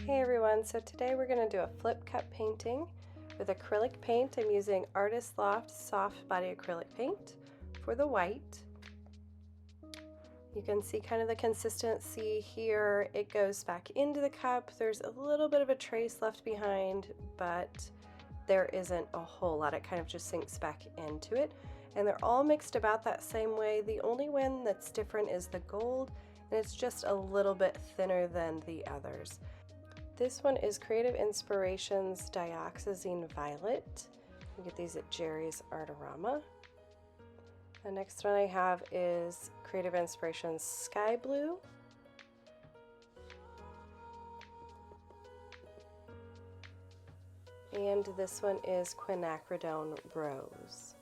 Hey everyone, so today we're going to do a flip cup painting with acrylic paint. I'm using Artist Loft soft body acrylic paint for the white. You can see kind of the consistency here. It goes back into the cup. There's a little bit of a trace left behind, but there isn't a whole lot. It kind of just sinks back into it. And they're all mixed about that same way. The only one that's different is the gold, and it's just a little bit thinner than the others. This one is Creative Inspirations Dioxazine Violet. You get these at Jerry's Artarama. The next one I have is Creative Inspirations Sky Blue. And this one is Quinacridone Rose.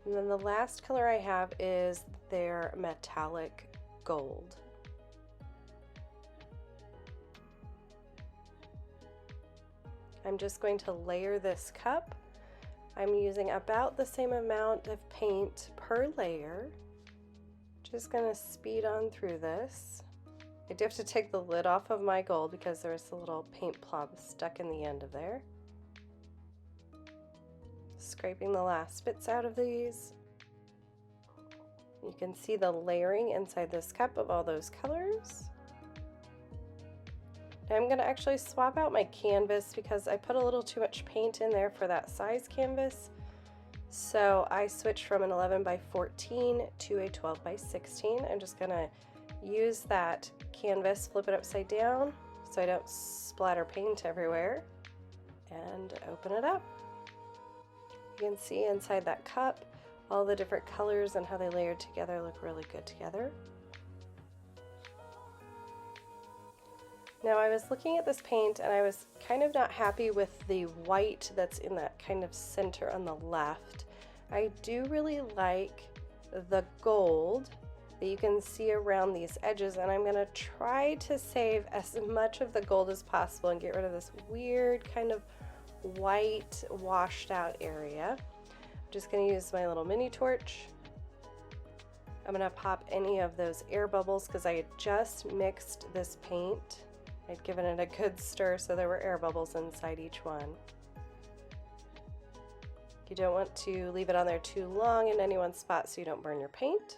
And then the last color I have is their metallic gold. I'm just going to layer this cup. I'm using about the same amount of paint per layer. Just gonna speed on through this. I do have to take the lid off of my gold because there's a little paint plop stuck in the end of there. Scraping the last bits out of these. You can see the layering inside this cup of all those colors. Now I'm going to actually swap out my canvas because I put a little too much paint in there for that size canvas. So I switched from an 11 by 14 to a 12 by 16. I'm just going to use that canvas, flip it upside down so I don't splatter paint everywhere, and open it up. You can see inside that cup all the different colors and how they layered together look really good together. Now I was looking at this paint and I was kind of not happy with the white that's in that kind of center on the left. I do really like the gold that you can see around these edges, and I'm going to try to save as much of the gold as possible and get rid of this weird kind of white washed out area. I'm just going to use my little mini torch. I'm going to pop any of those air bubbles because I had just mixed this paint. I'd given it a good stir so there were air bubbles inside each one. You don't want to leave it on there too long in any one spot so you don't burn your paint.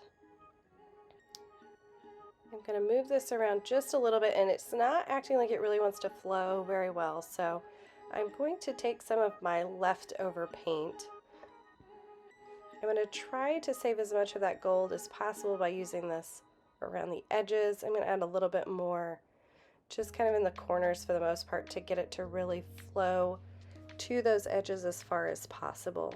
I'm going to move this around just a little bit, and it's not acting like it really wants to flow very well, so I'm going to take some of my leftover paint. I'm going to try to save as much of that gold as possible by using this around the edges. I'm going to add a little bit more just kind of in the corners for the most part to get it to really flow to those edges as far as possible.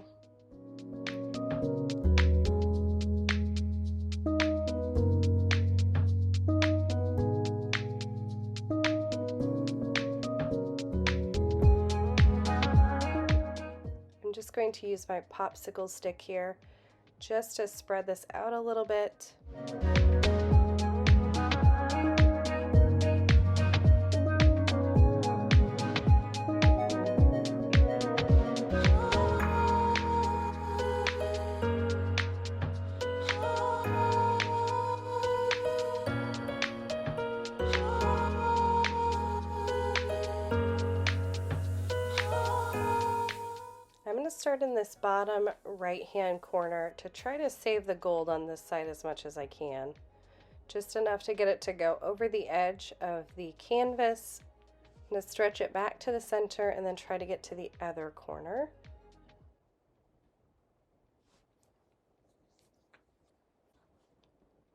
I'm just going to use my popsicle stick here just to spread this out a little bit. I'm going to start in this bottom right hand corner to try to save the gold on this side as much as I can. Just enough to get it to go over the edge of the canvas. I'm going to stretch it back to the center and then try to get to the other corner.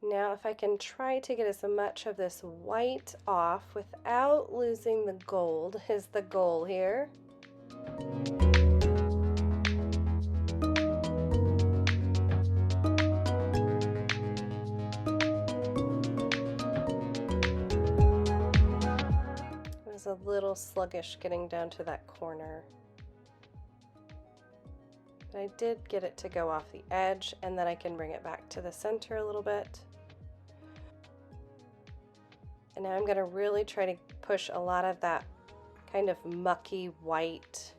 Now if I can try to get as much of this white off without losing the gold is the goal here. A little sluggish getting down to that corner, but I did get it to go off the edge, and then I can bring it back to the center a little bit. And now I'm going to really try to push a lot of that kind of mucky white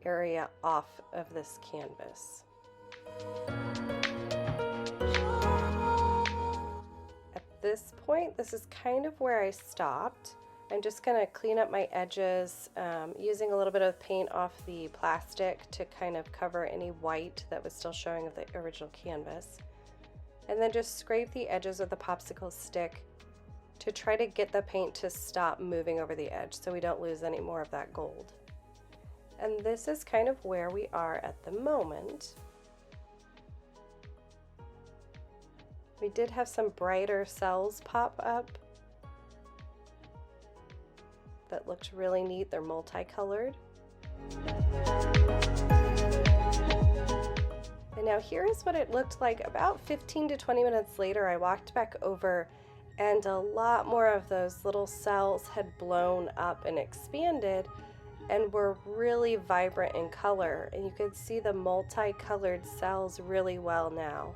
area off of this canvas. At this point, this is kind of where I stopped. I'm just going to clean up my edges using a little bit of paint off the plastic to kind of cover any white that was still showing of the original canvas. And then just scrape the edges with the popsicle stick to try to get the paint to stop moving over the edge so we don't lose any more of that gold. And this is kind of where we are at the moment. We did have some brighter cells pop up that looked really neat. They're multicolored. And now here is what it looked like about 15 to 20 minutes later. I walked back over and a lot more of those little cells had blown up and expanded and were really vibrant in color. And you could see the multicolored cells really well now.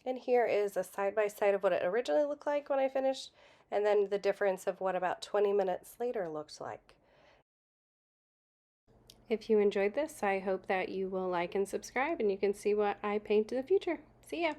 And here is a side-by-side of what it originally looked like when I finished, and then the difference of what about 20 minutes later looked like. If you enjoyed this, I hope that you will like and subscribe, and you can see what I paint in the future. See ya!